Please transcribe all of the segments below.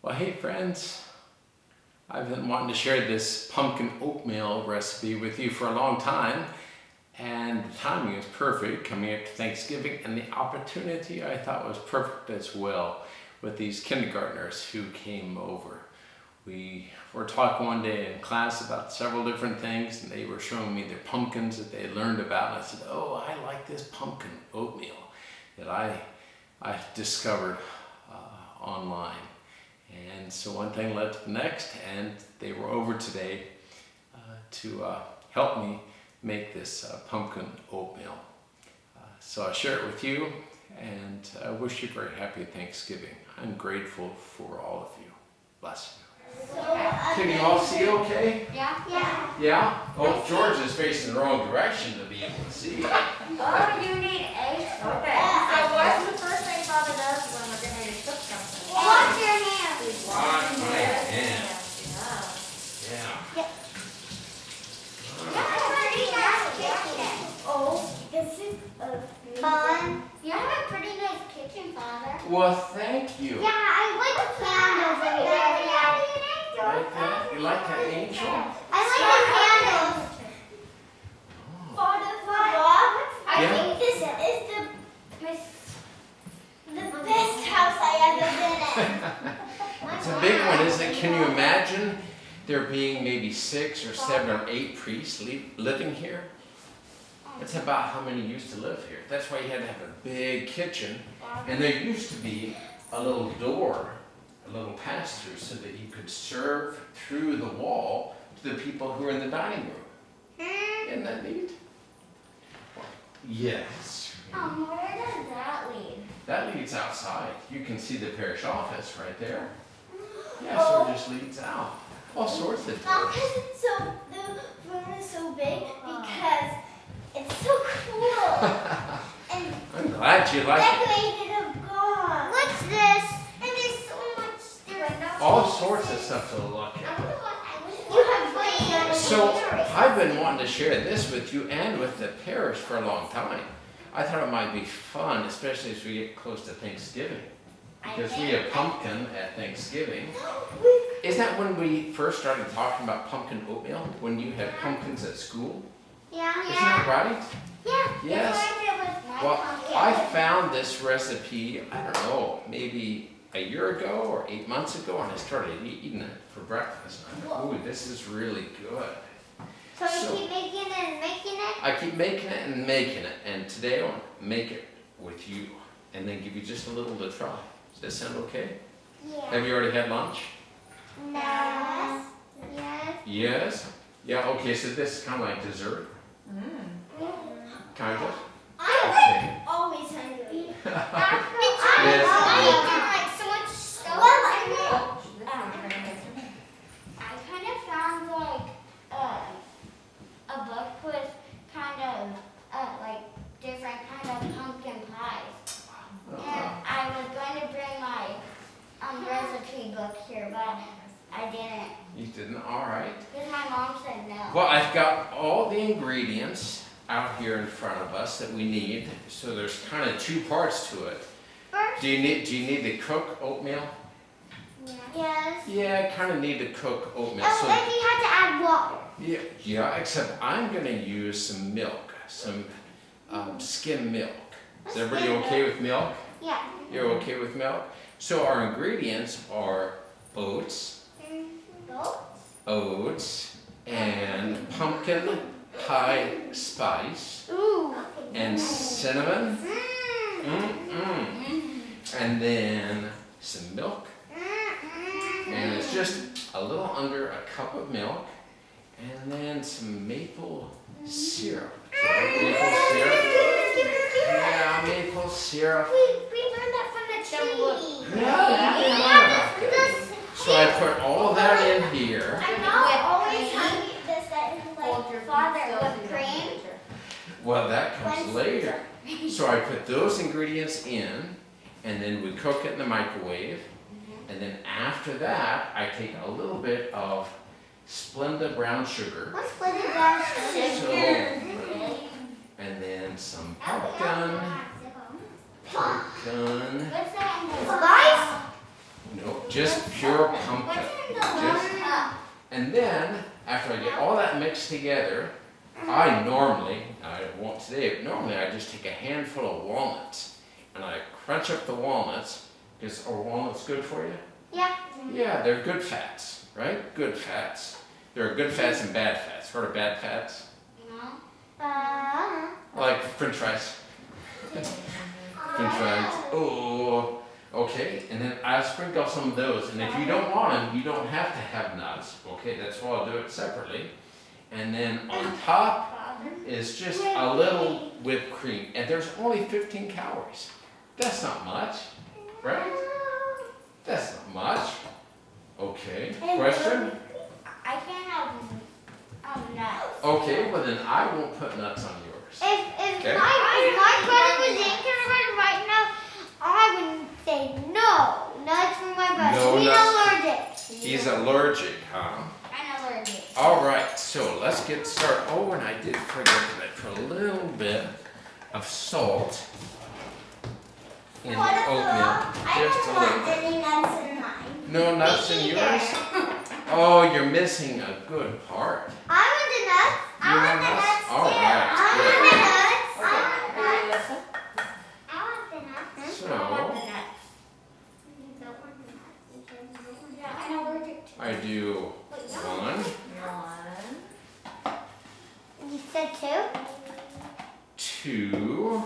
Well, hey friends, I've been wanting to share this pumpkin oatmeal recipe with you for a long time, and the timing is perfect coming up to Thanksgiving, and the opportunity I thought was perfect as well with these kindergartners who came over. We were talking one day in class about several different things, and they were showing me their pumpkins that they had learned about, and I said, oh, I like this pumpkin oatmeal that I discovered online. And so one thing led to the next, and they were over today to help me make this pumpkin oatmeal. So I share it with you, and I wish you a very happy Thanksgiving. I'm grateful for all of you. Bless you. Can you all see okay? Yeah. Yeah? Yeah? Oh, George is facing the wrong direction to be able to see. Oh, you need eggs? Okay. So what's the first thing Father does when we're getting ready to cook something? Wash your hands. Wash my hands. Yeah. That's a pretty nice kitchen. Oh, this is fun. You have a pretty nice kitchen, Father. Well, thank you. Yeah, I like the candles over there. Like that? You like that angel? I like the candles. Father, I think this is the best house I ever been in. It's a big one, isn't it? Can you imagine there being maybe 6 or 7 or 8 priests living here? That's about how many used to live here. That's why you had to have a big kitchen. And there used to be a little door, a little pass-through, so that you could serve through the wall to the people who were in the dining room. Isn't that neat? Yes. Where does that lead? That leads outside. You can see the parish office right there. Yeah, so it just leads out. All sorts of Not doors. because it's so, the room is so big, because it's so cool. And I'm glad you like it. decorated of God. What's this? And there's so much. All sorts of stuff to look at. You have played. So I've been wanting to share this with you and with the parish for a long time. I thought it might be fun, especially as we get close to Thanksgiving. Because we have pumpkin at Thanksgiving. Is that when we first started talking about pumpkin oatmeal? When you had pumpkins at school? Yeah. Isn't that right? Yeah. Yes. Well, I found this recipe, I don't know, maybe a year ago or 8 months ago, and I started eating it for breakfast. And I thought, ooh, this is really good. So you keep making it and making it? I keep making it and making it, and today I want to make it with you, and then give you just a little to try. Does that sound okay? Yeah. Have you already had lunch? No. Yes. Yes? Yeah, okay, so this is kind of like dessert? Kind of? I'm always hungry. Yes. Like so much stuff. I kind of found like a book with kind of like different kind of pumpkin pies. And I was going to bring my recipe book here, but I didn't. You didn't? All right. Because my mom said no. Well, I've got all the ingredients out here in front of us that we need. So there's kind of 2 parts to it. First, Do you need to cook oatmeal? yes. Yeah, I kind of need to cook oatmeal. Oh, then you have to add water. Yeah, except I'm going to use some milk, some skim milk. Is everybody okay with milk? Yeah. You're okay with milk? So our ingredients are oats, and pumpkin pie spice, and cinnamon, and then some milk, and it's just a little under a cup of milk, and then some maple syrup. Maple syrup? Yeah, maple syrup. We learned that from the tree. Yeah, so I put all that in here. I'm not always hungry this like Father with cream. Well, that comes later. So I put those ingredients in, and then we cook it in the microwave. And then after that, I take a little bit of Splenda brown sugar. What's Splenda brown sugar? And then some pumpkin. What's that? Spice? Nope. Just pure pumpkin. And then, after I get all that mixed together, I won't today, but normally I just take a handful of walnuts and I crunch up the walnuts. Are walnuts good for you? Yeah. Yeah, they're good fats, right? Good fats. There are good fats and bad fats. What are bad fats? No. Like French fries. French fries. Oh, okay. And then I'll sprinkle some of those. And if you don't want them, you don't have to have nuts. Okay, that's why I'll do it separately. And then on top is just a little whipped cream. And there's only 15 calories. That's not much, right? That's not much. Okay, question? I can't have nuts. Okay, well then I won't put nuts on yours. If Okay. my brother was in kindergarten right now, I would say no. Nuts for my brother. No He's nuts. allergic. He's allergic, huh? I'm allergic. All right, so let's get started. Oh, and I did forget that I put a little bit of salt in the oatmeal. Just a little bit. any nuts in mine. No nuts in yours? Oh, you're missing a good part. I want the nuts. You want nuts? All right, I good. want the nuts. I want the nuts. So, I'm allergic to I do one, You said two? two,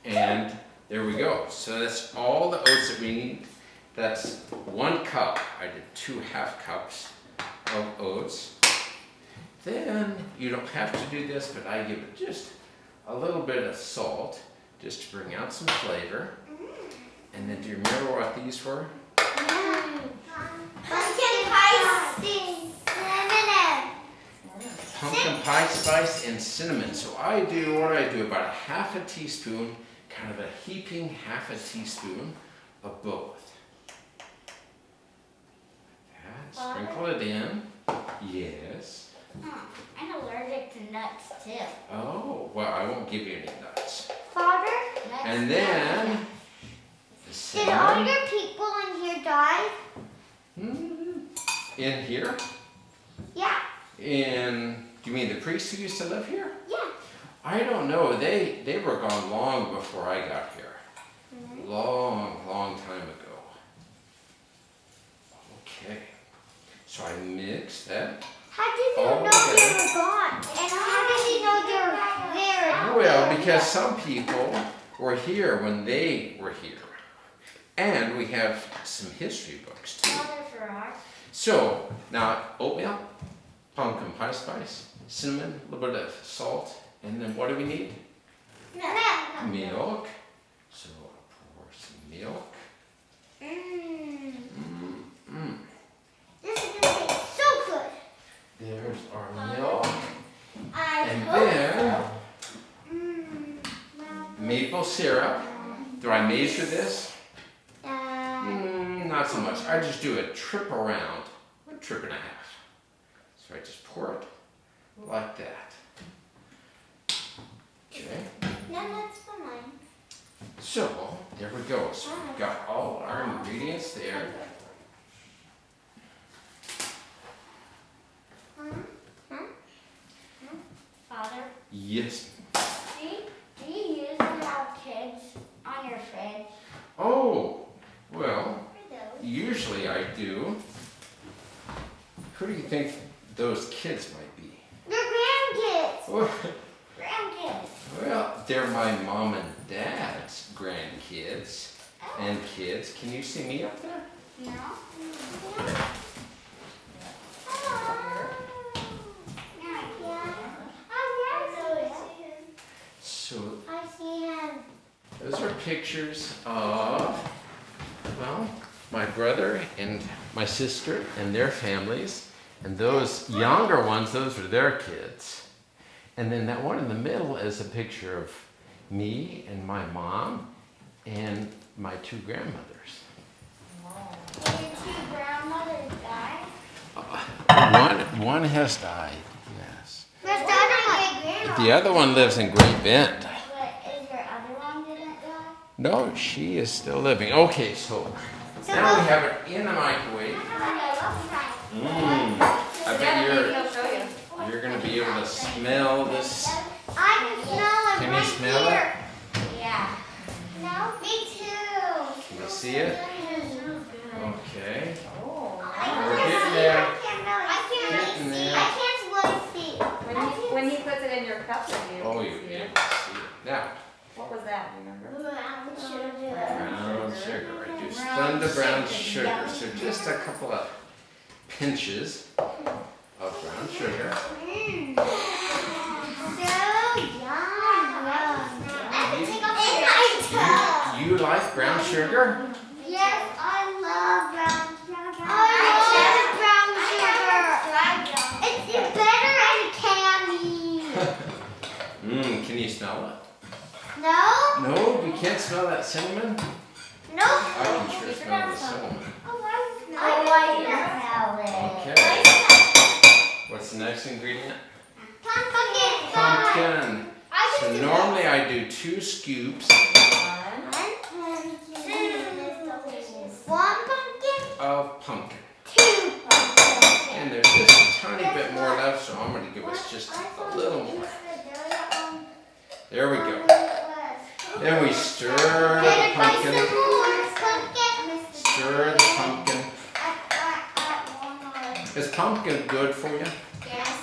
and there we go. So that's all the oats that we need. That's 1 cup. I did 2 half cups of oats. Then you don't have to do this, but I give it just a little bit of salt just to bring out some flavor. And then do you remember what these were? Pumpkin pie cinnamon. Pumpkin pie spice and cinnamon. So I do about a half a teaspoon, kind of a heaping half a teaspoon of both. Sprinkle it in. Yes. I'm allergic to nuts too. Oh, well, I won't give you any nuts. Father? And then the Did all cinnamon. your people in here die? In here? Yeah. Do you mean the priests who used to live here? Yeah. I don't know. They were gone long before I got here. Long time ago. Okay. So I mix that. How did you all know together. they were gone? And how did you know they were there? Well, because some people were here when they were here. And we have some history books too. So, now oatmeal, pumpkin pie spice, cinnamon, a little bit of salt, and then what do we need? Milk. So I'll pour some milk. This is going to taste so good. There's our milk. I And hope then maple syrup. Do I measure this? Not so much. I just do a trip around, a trip and a half. So I just pour it like that. Okay. No, that's for mine. So there we go. So we've got all our ingredients there. Father, Yes. do you usually have kids on your fridge? Oh, well, usually I do. Who do you think those kids might be? They're grandkids. Well, Grandkids. they're my mom and dad's grandkids and kids. Can you see me up there? No. So I see him. those are pictures of, well, my brother and my sister and their families. And those younger ones, those are their kids. And then that one in the middle is a picture of me and my mom and my 2 grandmothers. Did your 2 grandmothers die? One has died, yes. Where's the other one? The other one lives in Great Bend. But is your other one didn't die? No, she is still living. Okay, so So Now we have it in the microwave. I bet you're gonna be able to smell this. I can smell it. Can you right smell here. it? Yeah. No, me too. Can you see it? Okay. We're I getting there. can't really Getting see. there. I can't really see. When he puts it in your cup, then you Oh, can you'll see be it. able to see it. Now, What was that? Do you remember? Brown sugar. brown sugar. I do Splenda brown sugar. So just a couple of pinches of brown sugar. You like brown sugar? Yes, I love brown sugar. I love brown sugar. It's better than candy. Can you smell it? No? No, you can't smell that cinnamon? No. I can sure smell the cinnamon. I can smell it. Okay. What's the next ingredient? Pumpkin. Pumpkin. So normally I do 2 scoops One pumpkin, of pumpkin. 2 pumpkins. And there's just a tiny bit more left, so I'm going to give us just a little more. There we go. Then we stir the pumpkin. Stir the pumpkin. Is pumpkin good for you? Yes.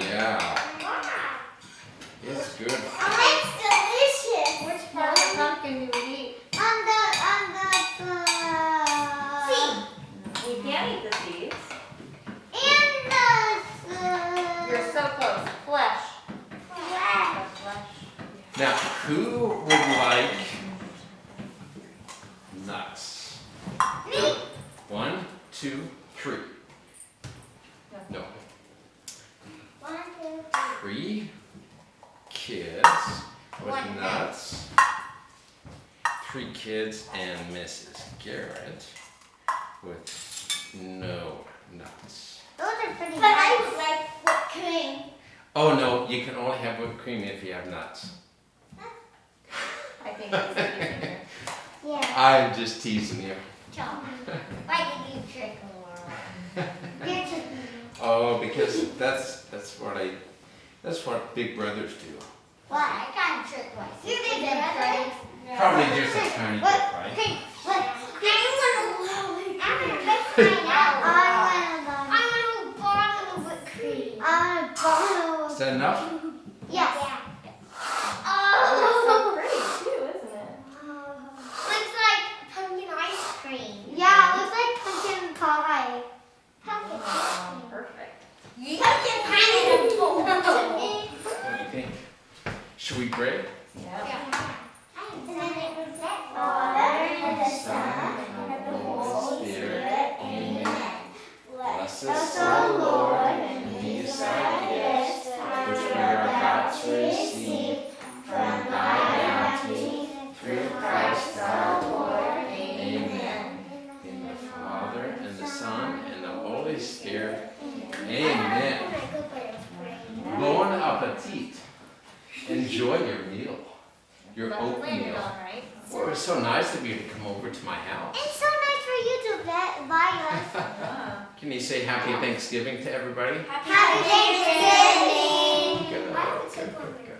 Yeah. It's good. Oh, it's delicious. Which part of the pumpkin do we eat? On the seed. We can't eat the seeds. And the You're so close. Flesh. flesh. The flesh. Now, who would like nuts? Me. 1, 2, 3. No. 1, 2, 3 kids with nuts. 3 kids and Mrs. Garrett with no nuts. Those are pretty But I would like whipped cream. Oh no, you can only have whipped cream if you have nuts. I think it's easier. Yeah. I'm just teasing you. Chop. Why did you trick me? Oh, because that's what big brothers do. Well, I can't trick myself. You did that, Probably just a tiny bit, right? I want a bottle of whipped cream. I want a bottle of Is that enough? Yes. Oh, it's so Oh. pretty too, isn't it? Looks like pumpkin ice cream. Yeah, it looks like pumpkin pie. Pumpkin Oh, perfect. Pumpkin pineapple. What do you think? Should we pray? Yeah. And then it was that Father and the Son and the Holy Spirit. Amen. Bless us, O Lord, and these thy gifts, which we are about to receive from thy bounty, through Christ our Lord. Amen. In the Father, and the Son, and the Holy Spirit. Amen. Bon appetit. Enjoy your meal, your oatmeal. Right? Oh, it's so nice of you to come over to my house. It's so nice for you to buy us. Yeah. Can you say Happy Thanksgiving to everybody? Happy Thanksgiving. Good, good, good, good.